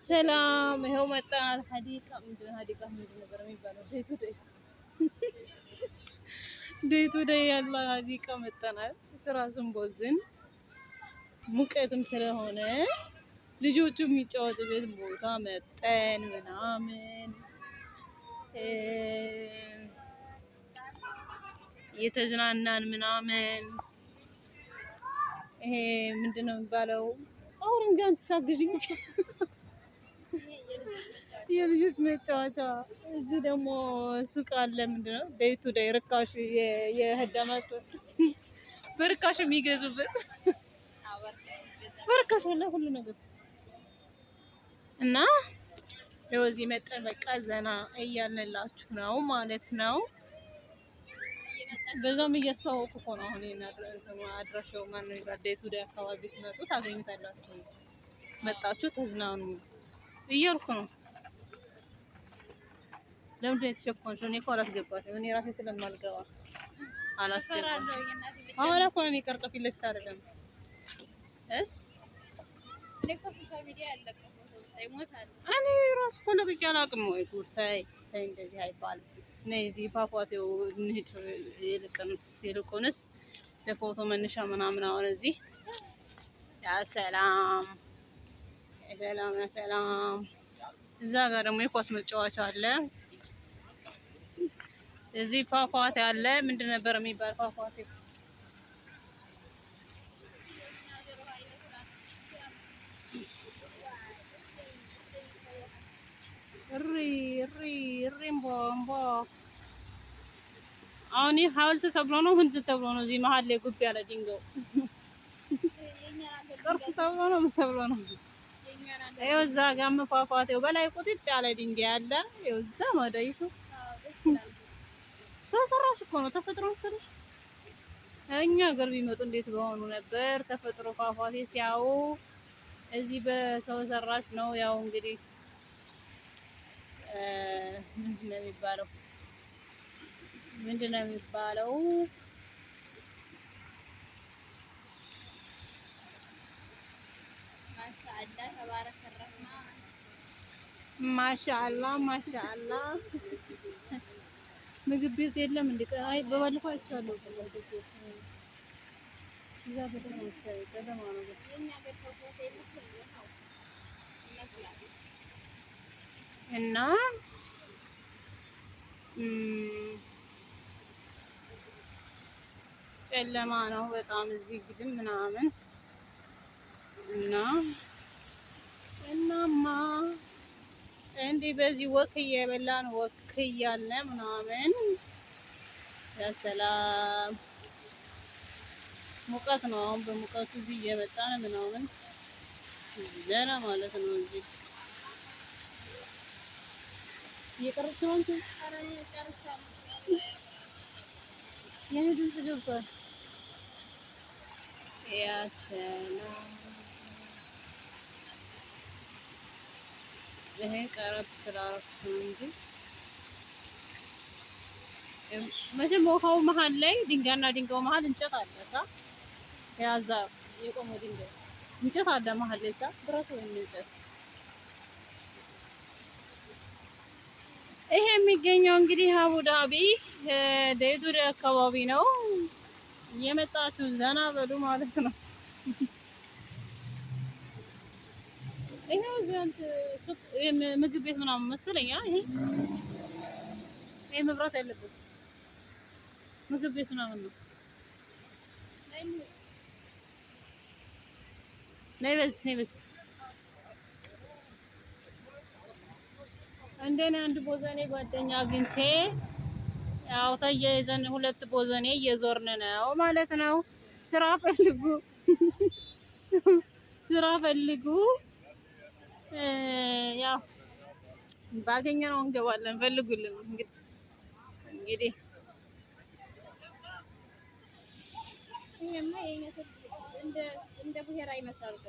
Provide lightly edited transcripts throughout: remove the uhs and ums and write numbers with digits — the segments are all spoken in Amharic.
ሰላም ይኸው መጣናል። ሀዲቃ ምንድን ነው? ሀዲቃ ምንድን ነበር የሚባለው? ዴቱ ደይ ያለ ሀዲቃ መጣናል። ስራ ስንቦዝን ሙቀትም ስለሆነ ልጆቹ የሚጫወቱበት ቦታ መጠን ምናምን እየተዝናናን ምናምን ይሄ ምንድን ነው የሚባለው? አሁን እንጃ ትሳግዥኝ የልጆች መጫወቻ። እዚህ ደግሞ ሱቅ አለ። ምንድነው ዴይ ቱ ዴይ ርካሽ የህዳማት በርካሽ የሚገዙበት በርካሽ ወላ ሁሉ ነገር እና ያው እዚህ መጠን በቃ ዘና እያልንላችሁ ነው ማለት ነው። በዛም እያስተዋወቁ እኮ ነው። አሁን ይሄን አድራሻው ማነው ይባል ዴይ ቱ ዴይ አካባቢ ትመጡ ታገኙታላችሁ። መጣችሁ ተዝናኑ እያልኩ ነው። ለምንድን ነው የተሸፈንሽው? እኔ እኮ አላስገባሽም። እኔ ራሴ ስለማልገባ አላስገባም። አሁን እኮ ነው የሚቀርጸው፣ ፊት ለፊት አይደለም። እኔ ራሱ እኮ ለቅቄ አላውቅም። ወይ ጉድ! ተይ ተይ፣ እንደዚህ አይባልም። ነይ እዚህ ፏፏቴው እንሂድ። ይልቁንስ ለፎቶ መነሻ ምናምን አሁን እዚህ ያ ሰላም ሰላም ሰላም። እዛ ጋር ደግሞ የኳስ መጫወቻ አለ። እዚህ ፏፏቴ አለ። ምንድን ነበር የሚባል ፏፏቴ? እሪ እሪ እሪምቦ እምቦ። አሁን ይህ ሐውልት ተብሎ ነው ህንድ ተብሎ ነው እዚህ መሀል ላይ ጉብ ያለ ድንጋዩ ቅርስ ተብሎ ነው ምን ተብሎ ነው? ይኸው እዛ ጋር ፏፏቴው በላይ ቁጥጥ ያለ ድንጋይ አለ። ይኸው እዛ ማዳይቱ ሰው ሰራሽ እኮ ነው፣ ተፈጥሮ መሰለሽ። እኛ ሀገር ቢመጡ እንዴት በሆኑ ነበር። ተፈጥሮ ፏፏቴ ሲያዩ እዚህ በሰው ሰራሽ ነው። ያው እንግዲህ ምንድን ነው የሚባለው? ምንድን ነው የሚባለው? ማሻአላ ማሻአላ። ምግብ ቤት የለም እንዴ? አይ በባለፈው አይቻለሁ። እዛ በደም ነው ጨለማ ነው። እና ጨለማ ነው በጣም እዚህ ግድም ምናምን እናማ እንዲህ በዚህ ወክ እየበላን ወክ እያልን ምናምን ያሰላም ሙቀት ነው። አሁን በሙቀቱ እዚህ እየመጣን ምናምን ዘና ማለት ነው። እዚህ እየቀረች ነው እንጂ አራኔ ጨርሻለሁ። የኔ ድምጽ ገብቷል። ያሰላም ይሄ ቀረብ ስላደረኩ ነው እንጂ መቼም ውሃው መሀል ላይ ድንጋይና ድንጋዩ መሀል እንጨት አለ። ያዛ የቆመው ድንጋይ እንጨት አለ መሀል ላይ ብረት ወይም እንጨት። ይሄ የሚገኘው እንግዲህ አቡዳቢ ዴይ ቱ ዴይ አካባቢ ነው። እየመጣችሁ ዘና በሉ ማለት ነው። ይሄው ዘንት ምግብ ቤት ምናምን መሰለኝ። ይሄ መብራት ያለበት ምግብ ቤት ምናምን ነው። ነይ በዚህ እንደኔ አንድ ቦዘኔ ጓደኛ አግኝቼ ያው ተያይዘን ሁለት ቦዘኔ እየዞርን ነው ማለት ነው። ስራ ፈልጉ። ያው ባገኘነው እንገባለን። ፈልጉልን እንግዲህ እንደ ብሔራዊ መሳርገ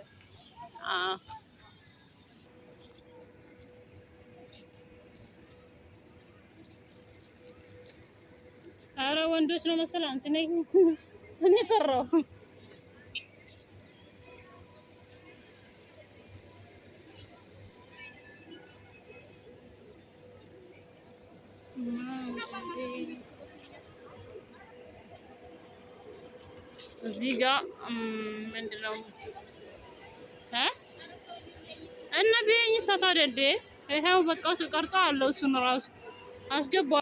ኧረ ወንዶች ነው መሰለህ። አንቺ ነኝ እኔ ፈራሁ። እዚህ ጋር ምንድነው እና ቢያኝ ሳታደደ ይሄው በቃ ቀርጾ አለው እሱን ራሱ አስገባ